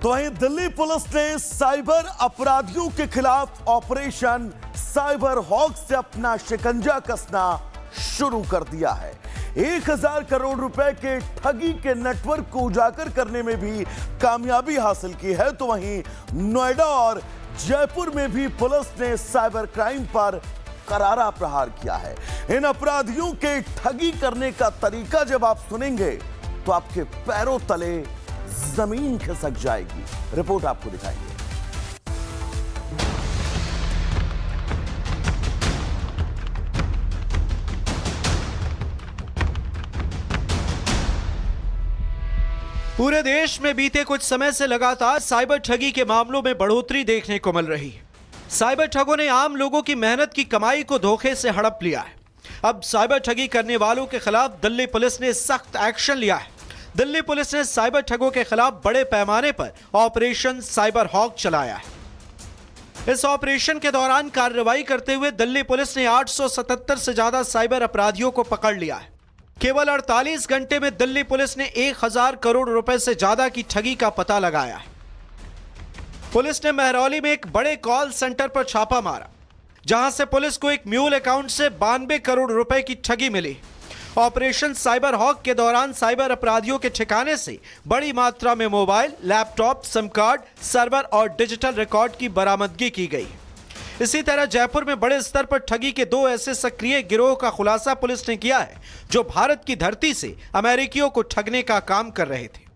तो वहीं दिल्ली पुलिस ने साइबर अपराधियों के खिलाफ ऑपरेशन साइबर हॉक से अपना शिकंजा कसना शुरू कर दिया है। 1000 करोड़ रुपए के ठगी के नेटवर्क को उजागर करने में भी कामयाबी हासिल की है। तो वहीं नोएडा और जयपुर में भी पुलिस ने साइबर क्राइम पर करारा प्रहार किया है। इन अपराधियों के ठगी करने का तरीका जब आप सुनेंगे तो आपके पैरों तले जमीन खिसक जाएगी। रिपोर्ट आपको दिखाएंगे। पूरे देश में बीते कुछ समय से लगातार साइबर ठगी के मामलों में बढ़ोतरी देखने को मिल रही है। साइबर ठगों ने आम लोगों की मेहनत की कमाई को धोखे से हड़प लिया है। अब साइबर ठगी करने वालों के खिलाफ दिल्ली पुलिस ने सख्त एक्शन लिया है। दिल्ली पुलिस ने साइबर ठगों के खिलाफ बड़े पैमाने पर ऑपरेशन साइबर हॉक चलाया है। इस ऑपरेशन के दौरान कार्रवाई करते हुए दिल्ली पुलिस ने 877 से ज्यादा साइबर अपराधियों को पकड़ लिया है। केवल 48 घंटे में दिल्ली पुलिस ने 1000 करोड़ रुपए से ज्यादा की ठगी का पता लगाया है। पुलिस ने महरौली में एक बड़े कॉल सेंटर पर छापा मारा, जहां से पुलिस को एक म्यूल अकाउंट से 92 करोड़ रुपए की ठगी मिली। ऑपरेशन साइबर हॉक के दौरान साइबर अपराधियों के ठिकाने से बड़ी मात्रा में mobile, laptop, SIM card, server और डिजिटल रिकॉर्ड की बरामदगी की गई। इसी तरह जयपुर में बड़े स्तर पर ठगी के 2 ऐसे सक्रिय गिरोह का खुलासा पुलिस ने किया है, जो भारत की धरती से अमेरिकियों को ठगने का काम कर रहे थे।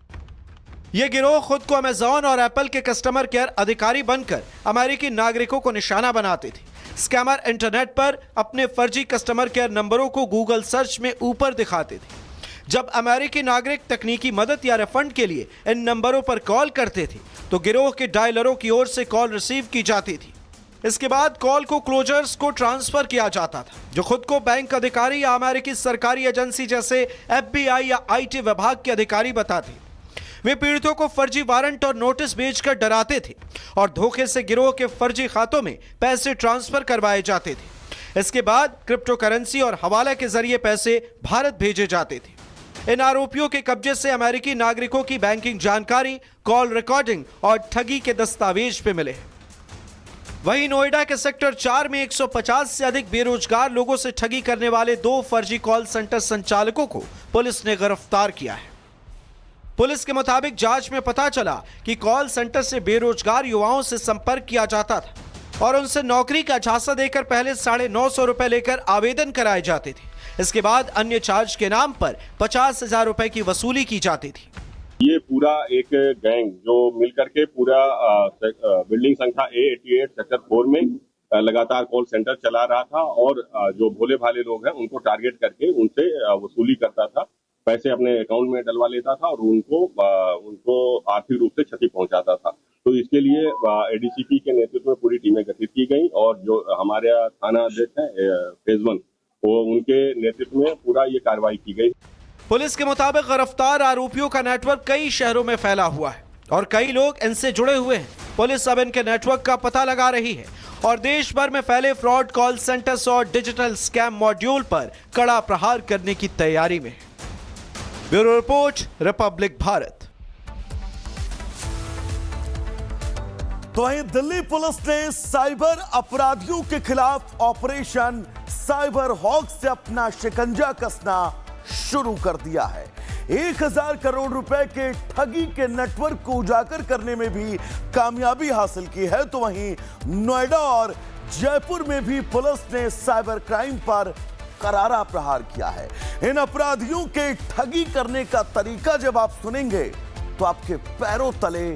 ये गिरोह खुद को अमेजॉन और एप्पल के कस्टमर केयर अधिकारी बनकर अमेरिकी नागरिकों को निशाना बनाते थे। स्कैमर इंटरनेट पर अपने फर्जी कस्टमर केयर नंबरों को गूगल सर्च में ऊपर दिखाते थे। जब अमेरिकी नागरिक तकनीकी मदद या रिफंड के लिए इन नंबरों पर कॉल करते थे तो गिरोह के डायलरों की ओर से कॉल रिसीव की जाती थी। इसके बाद कॉल को क्लोजर्स को ट्रांसफर किया जाता था, जो खुद को बैंक अधिकारी या अमेरिकी सरकारी एजेंसी जैसे FBI या IT विभाग के अधिकारी बताते। वे पीड़ितों को फर्जी वारंट और नोटिस भेजकर डराते थे और धोखे से गिरोह के फर्जी खातों में पैसे ट्रांसफर करवाए जाते थे। इसके बाद क्रिप्टो करेंसी और हवाला के जरिए पैसे भारत भेजे जाते थे। इन आरोपियों के कब्जे से अमेरिकी नागरिकों की बैंकिंग जानकारी, कॉल रिकॉर्डिंग और ठगी के दस्तावेज पे मिले। वहीं नोएडा के सेक्टर 4 में 150 से अधिक बेरोजगार लोगों से ठगी करने वाले 2 फर्जी कॉल सेंटर संचालकों को पुलिस ने गिरफ्तार किया है। पुलिस के मुताबिक जांच में पता चला कि कॉल सेंटर से बेरोजगार युवाओं से संपर्क किया जाता था और उनसे नौकरी का झांसा देकर पहले 950 रुपए लेकर आवेदन कराए जाते थे। इसके बाद अन्य चार्ज के नाम पर 50,000 रुपए की वसूली की जाती थी। ये पूरा एक गैंग जो मिलकर के पूरा बिल्डिंग संख्या A88 सेक्टर 4 में लगातार कॉल सेंटर चला रहा था और जो भोले भाले लोग हैं उनको टारगेट करके उनसे वसूली करता था, पैसे अपने अकाउंट में डलवा लेता था और उनको आर्थिक रूप से क्षति पहुंचाता था। तो इसके लिए ADCP के नेतृत्व में पूरी टीमें गठित की गई और जो हमारे थाना अध्यक्ष हैं फेज 1 वो उनके नेतृत्व में पूरा ये कार्रवाई की गई। पुलिस के मुताबिक गिरफ्तार आरोपियों का नेटवर्क कई शहरों में फैला हुआ है और कई लोग इनसे जुड़े हुए हैं। पुलिस अब इनके नेटवर्क का पता लगा रही है और देश भर में फैले फ्रॉड कॉल सेंटर्स और डिजिटल स्कैम मॉड्यूल पर कड़ा प्रहार करने की तैयारी में है। Bureau report, Republic Bharat. तो वहीं दिल्ली पुलिस ने साइबर अपराधियों के खिलाफ ऑपरेशन साइबर हॉक से अपना शिकंजा कसना शुरू कर दिया है। 1000 करोड़ रुपए के ठगी के नेटवर्क को उजागर करने में भी कामयाबी हासिल की है। तो वहीं नोएडा और जयपुर में भी पुलिस ने साइबर क्राइम पर करारा प्रहार किया है। इन अपराधियों के ठगी करने का तरीका जब आप सुनेंगे तो आपके पैरों तले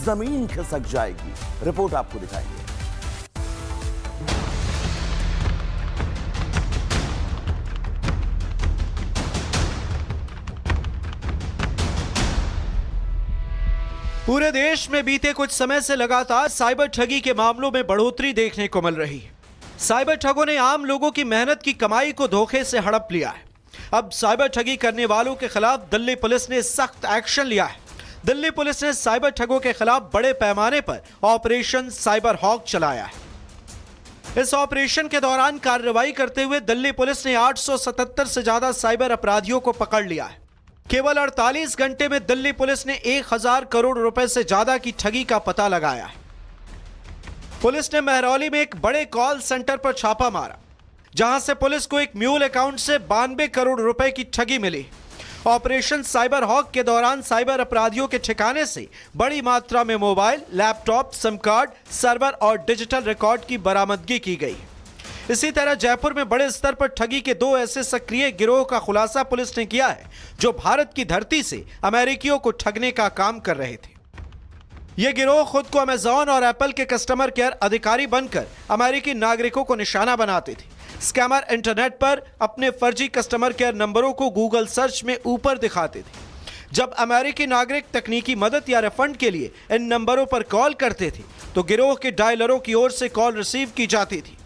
जमीन खिसक जाएगी। रिपोर्ट आपको दिखाएंगे। पूरे देश में बीते कुछ समय से लगातार साइबर ठगी के मामलों में बढ़ोतरी देखने को मिल रही है। साइबर ठगों ने आम लोगों की मेहनत की कमाई को धोखे से हड़प लिया है। अब साइबर ठगी करने वालों के खिलाफ दिल्ली पुलिस ने सख्त एक्शन लिया है। दिल्ली पुलिस ने साइबर ठगों के खिलाफ बड़े पैमाने पर ऑपरेशन साइबर हॉक चलाया है। इस ऑपरेशन के दौरान कार्रवाई करते हुए दिल्ली पुलिस ने 877 से ज्यादा साइबर अपराधियों को पकड़ लिया है। केवल 48 घंटे में दिल्ली पुलिस ने 1000 करोड़ रुपए से ज्यादा की ठगी का पता लगाया है। पुलिस ने महरौली में एक बड़े कॉल सेंटर पर छापा मारा, जहां से पुलिस को एक म्यूल अकाउंट से 92 करोड़ रुपए की ठगी मिली। ऑपरेशन साइबर हॉक के दौरान साइबर अपराधियों के ठिकाने से बड़ी मात्रा में mobile, laptop, SIM card, server और डिजिटल रिकॉर्ड की बरामदगी की गई। इसी तरह जयपुर में बड़े स्तर पर ठगी के 2 ऐसे सक्रिय गिरोह का खुलासा पुलिस ने किया है, जो भारत की धरती से अमेरिकियों को ठगने का काम कर रहे थे। ये गिरोह खुद को अमेजॉन और एप्पल के कस्टमर केयर अधिकारी बनकर अमेरिकी नागरिकों को निशाना बनाते थे। स्कैमर इंटरनेट पर अपने फर्जी कस्टमर केयर नंबरों को गूगल सर्च में ऊपर दिखाते थे। जब अमेरिकी नागरिक तकनीकी मदद या रिफंड के लिए इन नंबरों पर कॉल करते थे, तो गिरोह के डायलरों की ओर से कॉल रिसीव की जाती थी।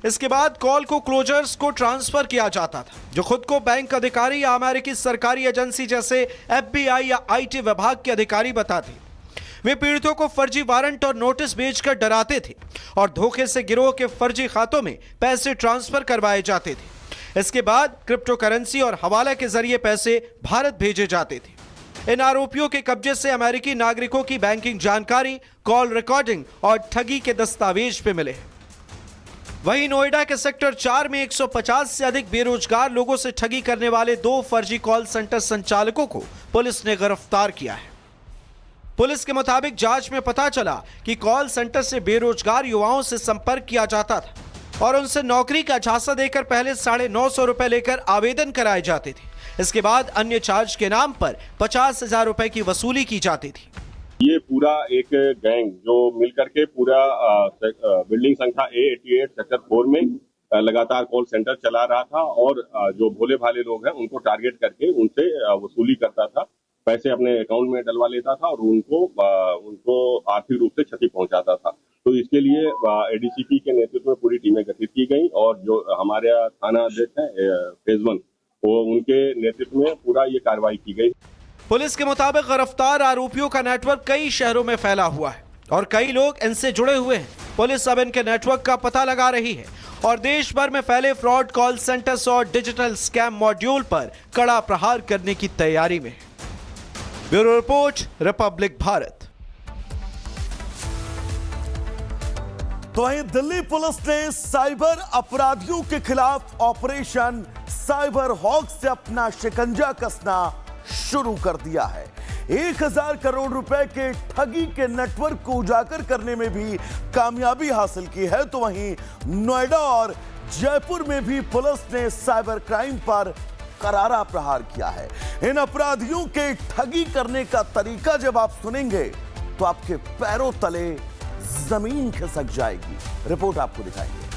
इसके बाद कॉल को क्लोजर्स को ट्रांसफर किया जाता था, जो खुद को बैंक अधिकारी या अमेरिकी सरकारी एजेंसी जैसे FBI या IT विभाग के अधिकारी बताते। वे पीड़ितों को फर्जी वारंट और नोटिस भेजकर डराते थे और धोखे से गिरोह के फर्जी खातों में पैसे ट्रांसफर करवाए जाते थे। इसके बाद क्रिप्टो करेंसी और हवाला के जरिए पैसे भारत भेजे जाते थे। इन आरोपियों के कब्जे से अमेरिकी नागरिकों की बैंकिंग जानकारी, कॉल रिकॉर्डिंग और ठगी के दस्तावेज पे मिले। वहीं नोएडा के सेक्टर 4 में 150 से अधिक बेरोजगार लोगों से ठगी करने वाले 2 फर्जी कॉल सेंटर संचालकों को पुलिस ने गिरफ्तार किया है। पुलिस के मुताबिक जांच में पता चला कि कॉल सेंटर से बेरोजगार युवाओं से संपर्क किया जाता था और उनसे नौकरी का झांसा देकर पहले 950 रुपए लेकर आवेदन कराए जाते थे। इसके बाद अन्य चार्ज के नाम पर 50,000 रुपए की वसूली की जाती थी। ये पूरा एक गैंग जो मिलकर के पूरा बिल्डिंग संख्या A88 सेक्टर 4 में लगातार कॉल सेंटर चला रहा था और जो भोले भाले लोग हैं उनको टारगेट करके उनसे वसूली करता था, पैसे अपने अकाउंट में डलवा लेता था और उनको आर्थिक रूप से क्षति पहुंचाता था। तो इसके लिए ADCP के नेतृत्व में पूरी टीमें गठित की गई और जो हमारे थाना अध्यक्ष हैं फेज 1, वो उनके नेतृत्व में पूरा ये कार्रवाई की गई। पुलिस के मुताबिक गिरफ्तार आरोपियों का नेटवर्क कई शहरों में फैला हुआ है और कई लोग इनसे जुड़े हुए हैं। पुलिस अब इनके नेटवर्क का पता लगा रही है और देश भर में फैले फ्रॉड कॉल सेंटर्स और डिजिटल स्कैम मॉड्यूल पर कड़ा प्रहार करने की तैयारी में है। Bureau report, Republic Bharat. तो वहीं दिल्ली पुलिस ने साइबर अपराधियों के खिलाफ ऑपरेशन साइबर हॉक से अपना शिकंजा कसना शुरू कर दिया है। 1000 करोड़ रुपए के ठगी के नेटवर्क को उजागर करने में भी कामयाबी हासिल की है। तो वहीं नोएडा और जयपुर में भी पुलिस ने साइबर क्राइम पर करारा प्रहार किया है। इन अपराधियों के ठगी करने का तरीका जब आप सुनेंगे तो आपके पैरों तले जमीन खिसक जाएगी। रिपोर्ट आपको दिखाएंगे।